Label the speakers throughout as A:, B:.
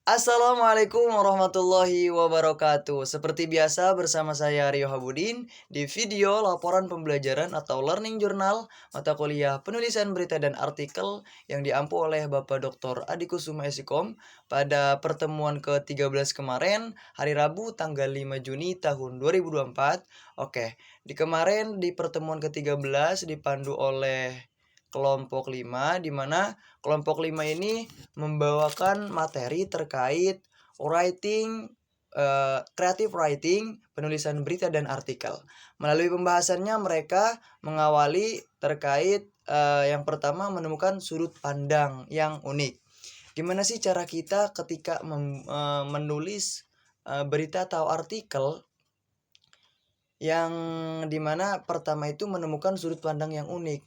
A: Assalamualaikum warahmatullahi wabarakatuh. Seperti biasa bersama saya Rio Habudin di video laporan pembelajaran atau learning journal mata kuliah penulisan berita dan artikel yang diampu oleh Bapak Dr. Adi Kusuma Esikom pada pertemuan ke-13 kemarin hari Rabu tanggal 5 Juni tahun 2024. Oke, di pertemuan ke-13 dipandu oleh kelompok 5 di mana kelompok 5 ini membawakan materi terkait writing, creative writing, penulisan berita dan artikel. Melalui pembahasannya mereka mengawali terkait yang pertama menemukan sudut pandang yang unik. Gimana sih cara kita ketika menulis berita atau artikel yang dimana pertama itu menemukan sudut pandang yang unik.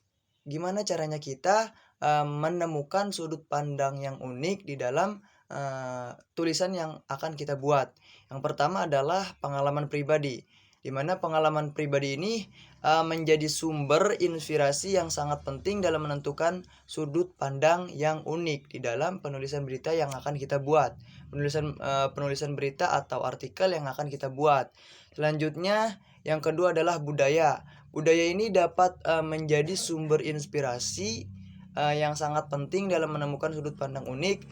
A: Gimana caranya kita menemukan sudut pandang yang unik di dalam tulisan yang akan kita buat. Yang pertama adalah pengalaman pribadi, di mana pengalaman pribadi ini menjadi sumber inspirasi yang sangat penting dalam menentukan sudut pandang yang unik di dalam penulisan berita yang akan kita buat. Penulisan berita atau artikel yang akan kita buat. Selanjutnya, yang kedua adalah budaya. Budaya ini dapat menjadi sumber inspirasi yang sangat penting dalam menemukan sudut pandang unik.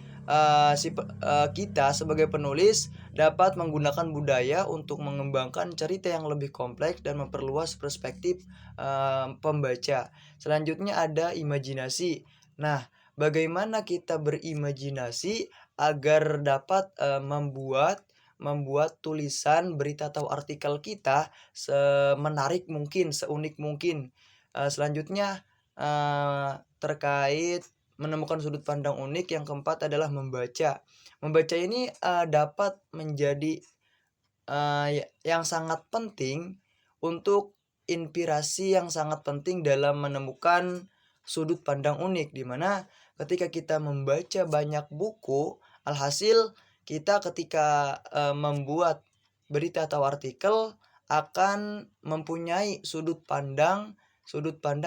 A: Kita sebagai penulis dapat menggunakan budaya untuk mengembangkan cerita yang lebih kompleks dan memperluas perspektif pembaca. Selanjutnya ada imajinasi. Nah, bagaimana kita berimajinasi agar dapat membuat tulisan berita atau artikel kita semenarik mungkin, seunik mungkin. Selanjutnya terkait menemukan sudut pandang unik, yang keempat adalah membaca. Membaca ini dapat menjadi yang sangat penting untuk inspirasi yang sangat penting dalam menemukan sudut pandang unik, di mana ketika kita membaca banyak buku, alhasil kita ketika membuat berita atau artikel akan mempunyai sudut pandang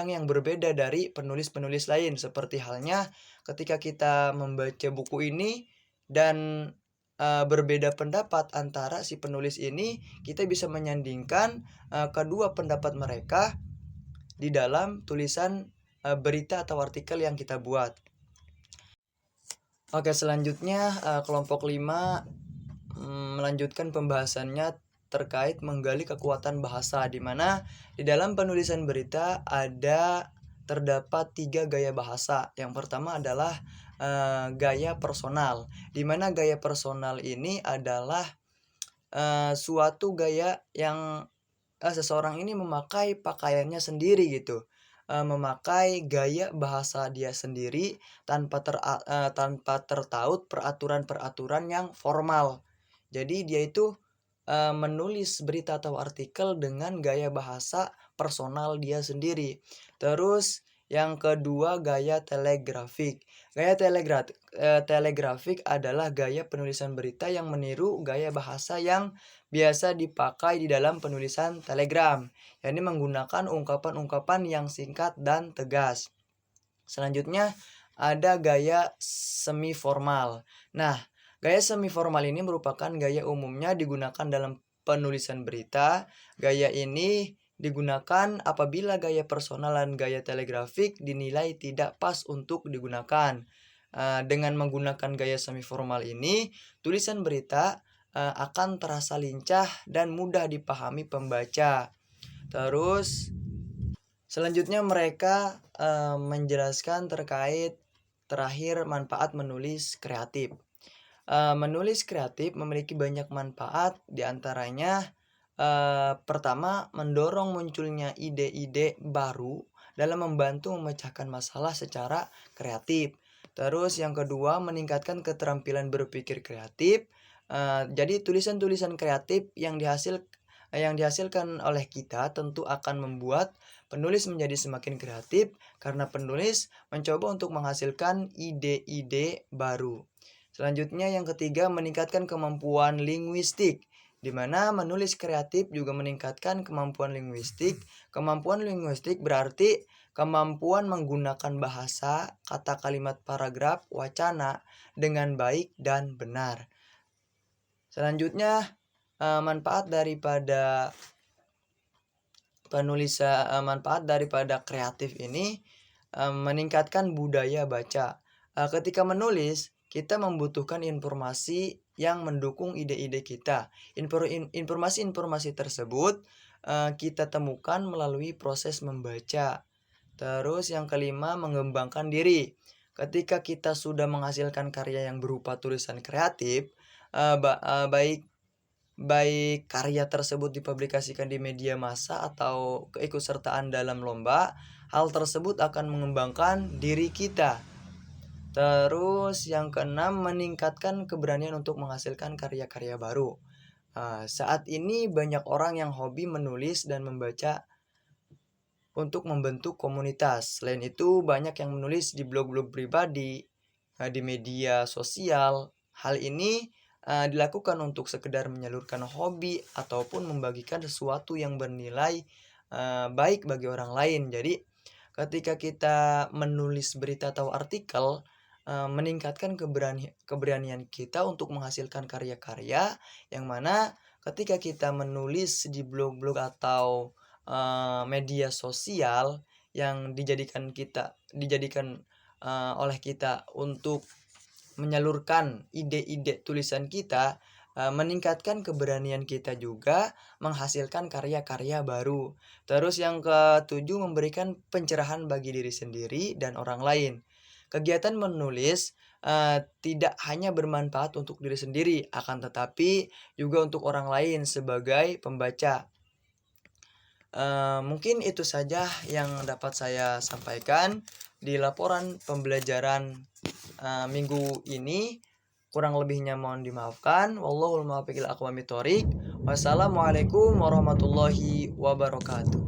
A: yang berbeda dari penulis-penulis lain. Seperti halnya ketika kita membaca buku ini dan berbeda pendapat antara si penulis ini, kita bisa menyandingkan kedua pendapat mereka di dalam tulisan berita atau artikel yang kita buat. Oke, selanjutnya kelompok 5 melanjutkan pembahasannya terkait menggali kekuatan bahasa, di mana di dalam penulisan berita terdapat 3 gaya bahasa. Yang pertama adalah gaya personal, di mana gaya personal ini adalah suatu gaya yang seseorang ini memakai pakaiannya sendiri gitu, memakai gaya bahasa dia sendiri tanpa tertaut peraturan-peraturan yang formal. Jadi dia itu menulis berita atau artikel dengan gaya bahasa personal dia sendiri. Terus yang kedua gaya telegrafik. Gaya telegrafik adalah gaya penulisan berita yang meniru gaya bahasa yang biasa dipakai di dalam penulisan telegram, yakni menggunakan ungkapan-ungkapan yang singkat dan tegas. Selanjutnya ada gaya semi formal. Nah, gaya semi formal ini merupakan gaya umumnya digunakan dalam penulisan berita. Gaya ini digunakan apabila gaya personal dan gaya telegrafik dinilai tidak pas untuk digunakan. Dengan menggunakan gaya semi formal ini, tulisan berita akan terasa lincah dan mudah dipahami pembaca. Terus selanjutnya mereka menjelaskan terkait terakhir manfaat menulis kreatif. Menulis kreatif memiliki banyak manfaat, diantaranya pertama mendorong munculnya ide-ide baru dalam membantu memecahkan masalah secara kreatif. Terus yang kedua meningkatkan keterampilan berpikir kreatif. Jadi tulisan-tulisan kreatif yang dihasilkan oleh kita tentu akan membuat penulis menjadi semakin kreatif karena penulis mencoba untuk menghasilkan ide-ide baru. Selanjutnya yang ketiga meningkatkan kemampuan linguistik. di mana menulis kreatif juga meningkatkan kemampuan linguistik. Kemampuan linguistik berarti kemampuan menggunakan bahasa, kata kalimat paragraf, wacana dengan baik dan benar. Selanjutnya, manfaat daripada manfaat daripada kreatif ini meningkatkan budaya baca. Ketika menulis, kita membutuhkan informasi yang mendukung ide-ide kita. Informasi-informasi tersebut kita temukan melalui proses membaca. Terus yang kelima, mengembangkan diri. Ketika kita sudah menghasilkan karya yang berupa tulisan kreatif, baik karya tersebut dipublikasikan di media massa atau keikutsertaan dalam lomba, hal tersebut akan mengembangkan diri kita. Terus yang keenam, meningkatkan keberanian untuk menghasilkan karya-karya baru. Saat ini banyak orang yang hobi menulis dan membaca untuk membentuk komunitas. Selain itu, banyak yang menulis di blog-blog pribadi, di media sosial. Hal ini dilakukan untuk sekedar menyalurkan hobi ataupun membagikan sesuatu yang bernilai baik bagi orang lain. Jadi, ketika kita menulis berita atau artikel, meningkatkan keberanian kita untuk menghasilkan karya-karya yang mana ketika kita menulis di blog-blog atau media sosial yang dijadikan oleh kita untuk menyalurkan ide-ide tulisan kita, meningkatkan keberanian kita juga menghasilkan karya-karya baru. Terus yang ketujuh, memberikan pencerahan bagi diri sendiri dan orang lain. Kegiatan menulis tidak hanya bermanfaat untuk diri sendiri, akan tetapi juga untuk orang lain sebagai pembaca. Mungkin itu saja yang dapat saya sampaikan di laporan pembelajaran minggu ini. Kurang lebihnya mohon dimaafkan. Wallahul muwaffiq ila aqwamit thoriq. Wassalamualaikum warahmatullahi wabarakatuh.